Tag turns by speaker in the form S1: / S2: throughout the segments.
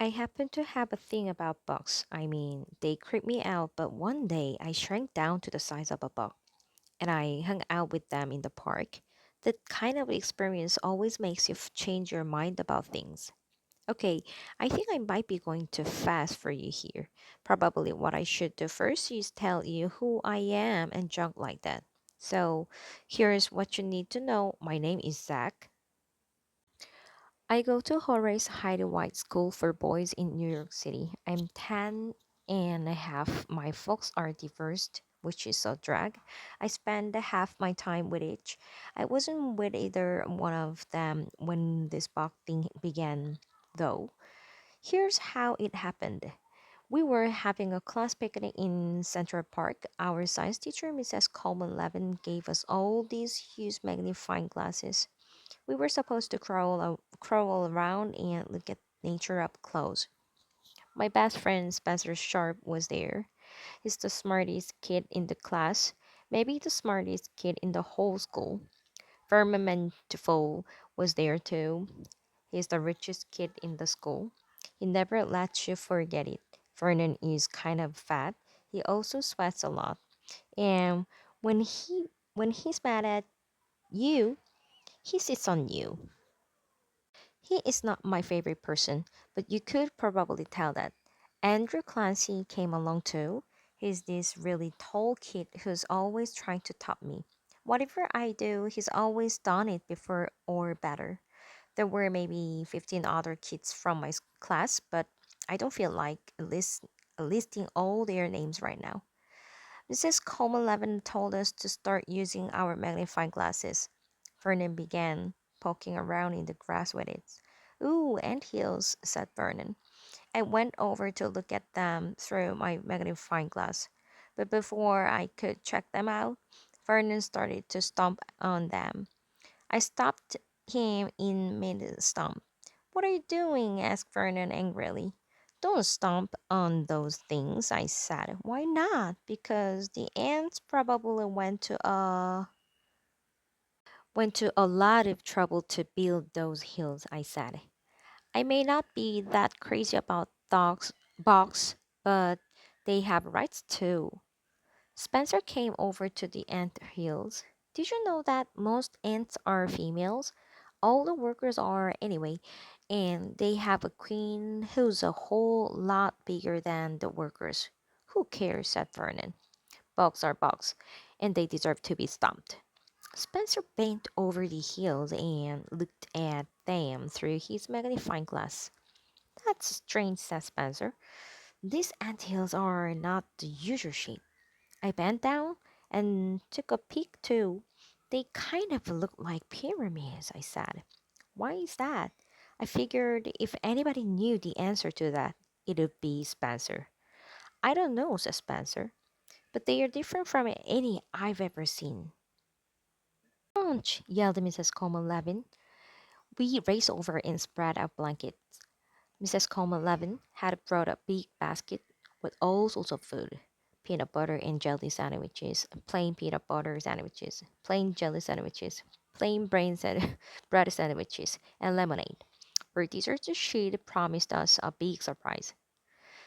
S1: I happen to have a thing about bugs. I mean, they creep me out, but one day I shrank down to the size of a bug and I hung out with them in the park. That kind of experience always makes you change your mind about things. Okay, I think I might be going too fast for you here. Probably what I should do first is tell you who I am and junk like that. So, here's what you need to know. My name is Zach. I go to Horace Heidi White School for Boys in New York City. I'm 10 and a half. My folks are divorced, which is a drag. I spend half my time with each. I wasn't with either one of them when this bug thing began, though. Here's how it happened. We were having a class picnic in Central Park. Our science teacher, Mrs. Coleman Levin, gave us all these huge magnifying glasses. We were supposed to crawl around and look at nature up close. My best friend Spencer Sharp was there. He's the smartest kid in the class, maybe the smartest kid in the whole school. Firmamentiful was there too. He's the richest kid in the school. He never lets you forget it. Vernon is kind of fat. He also sweats a lot. And when he's mad at you, he sits on you. He is not my favorite person, but you could probably tell that. Andrew Clancy came along too. He's this really tall kid who's always trying to top me. Whatever I do, he's always done it before or better. There were maybe 15 other kids from my class, but I don't feel like listing all their names right now. Mrs. Coleman Levin told us to start using our magnifying glasses. Vernon began poking around in the grass with it. Ooh, anthills, said Vernon. I went over to look at them through my magnifying glass. But before I could check them out, Vernon started to stomp on them. I stopped him in mid stomp. What are you doing? Asked Vernon angrily. Don't stomp on those things, I said. Why not? Because the ants probably went to a lot of trouble to build those hills, I said. I may not be that crazy about dogs bugs, but they have rights too. Spencer came over to the ant hills. Did you know that most ants are females? All the workers are anyway, and they have a queen who's a whole lot bigger than the workers. Who cares? Said Vernon. Bugs are bugs, and they deserve to be stomped. Spencer bent over the hills and looked at them through his magnifying glass. That's strange, said Spencer. These ant hills are not the usual shape. I bent down and took a peek too. They kind of look like pyramids, I said. Why is that? I figured if anybody knew the answer to that, it would be Spencer. I don't know, said Spencer, but they are different from any I've ever seen. Punch! Yelled Mrs. Coleman Levin. We raced over and spread out blankets. Mrs. Coleman Levin had brought a big basket with all sorts of food: peanut butter and jelly sandwiches, plain peanut butter sandwiches, plain jelly sandwiches, plain bread sandwiches, and lemonade. For dessert, she'd promised us a big surprise.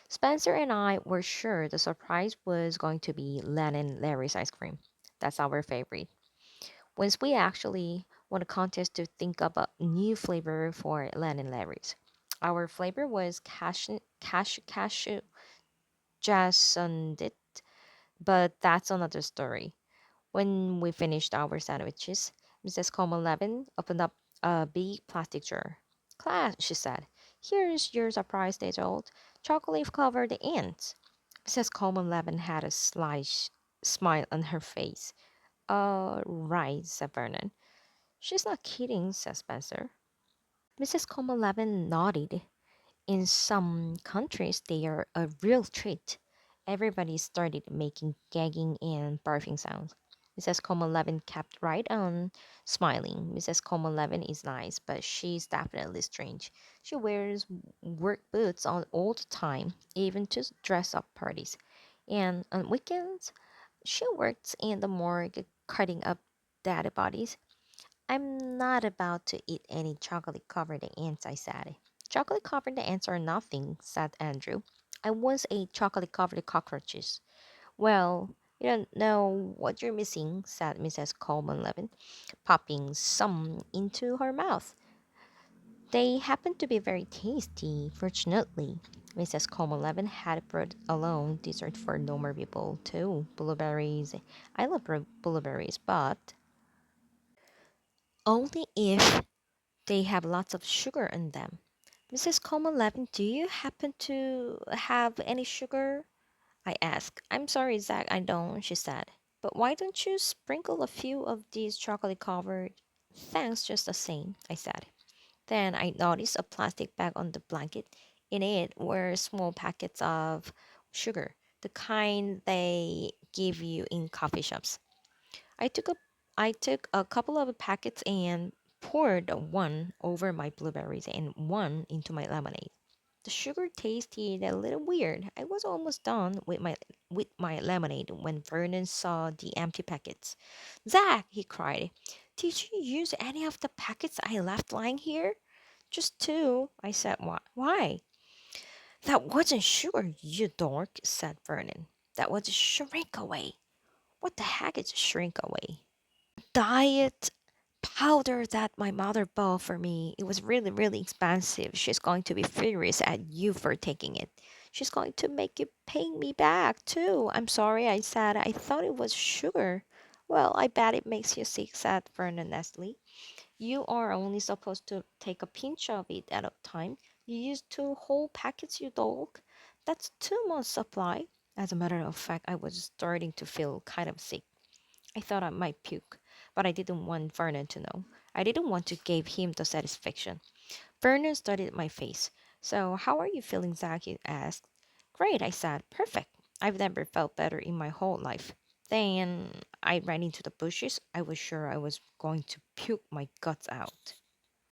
S1: Spencer and I were sure the surprise was going to be Len and Larry's ice cream. That's our favorite. Once we actually won a contest to think up a new flavor for Len and Larry's. Our flavor was cashew jasundit, but that's another story. When we finished our sandwiches, Mrs. Coleman Levin opened up a big plastic jar. Class, she said, here's your surprise day old chocolate covered ants. Mrs. Coleman Levin had a sly smile on her face. Right, said Vernon. She's not kidding, said Spencer. Mrs. Coleman Levin nodded. In some countries, they are a real treat. Everybody started making gagging and barfing sounds. Mrs. Coleman Levin kept right on smiling. Mrs. Coleman Levin is nice, but she's definitely strange. She wears work boots on all the time, even to dress up parties. And on weekends, she works in the morgue cutting up dead bodies. I'm not about to eat any chocolate covered ants, I said. Chocolate covered ants are nothing, said Andrew. I once ate chocolate covered cockroaches. Well, you don't know what you're missing, said Mrs. Coleman Levin, popping some into her mouth. They happened to be very tasty, fortunately. Mrs. Coleman had brought along dessert for normal people, too. Blueberries. I love blueberries, but only if they have lots of sugar in them. Mrs. Coleman, do you happen to have any sugar? I asked. I'm sorry, Zach, I don't, she said. But why don't you sprinkle a few of these chocolate covered? Thanks, just the same, I said. Then I noticed a plastic bag on the blanket. In it were small packets of sugar, the kind they give you in coffee shops. I took a I took a couple of packets and poured one over my blueberries and one into my lemonade. The sugar tasted a little weird. I was almost done with my lemonade when Vernon saw the empty packets. Zach, he cried, did you use any of the packets I left lying here? Just two, I said. Why? That wasn't sugar, you dork, said Vernon. That was shrink away. What the heck is shrink away? Diet powder that my mother bought for me. It was really, really expensive. She's going to be furious at you for taking it. She's going to make you pay me back, too. I'm sorry, I said. I thought it was sugar. Well, I bet it makes you sick, said Vernon Nestle. You are only supposed to take a pinch of it at a time. You used two whole packets, you dog. That's 2 months' supply. As a matter of fact, I was starting to feel kind of sick. I thought I might puke, but I didn't want Vernon to know. I didn't want to give him the satisfaction. Vernon studied my face. So, how are you feeling, Zach? He asked. Great, I said. Perfect. I've never felt better in my whole life. Then I ran into the bushes. I was sure I was going to puke my guts out.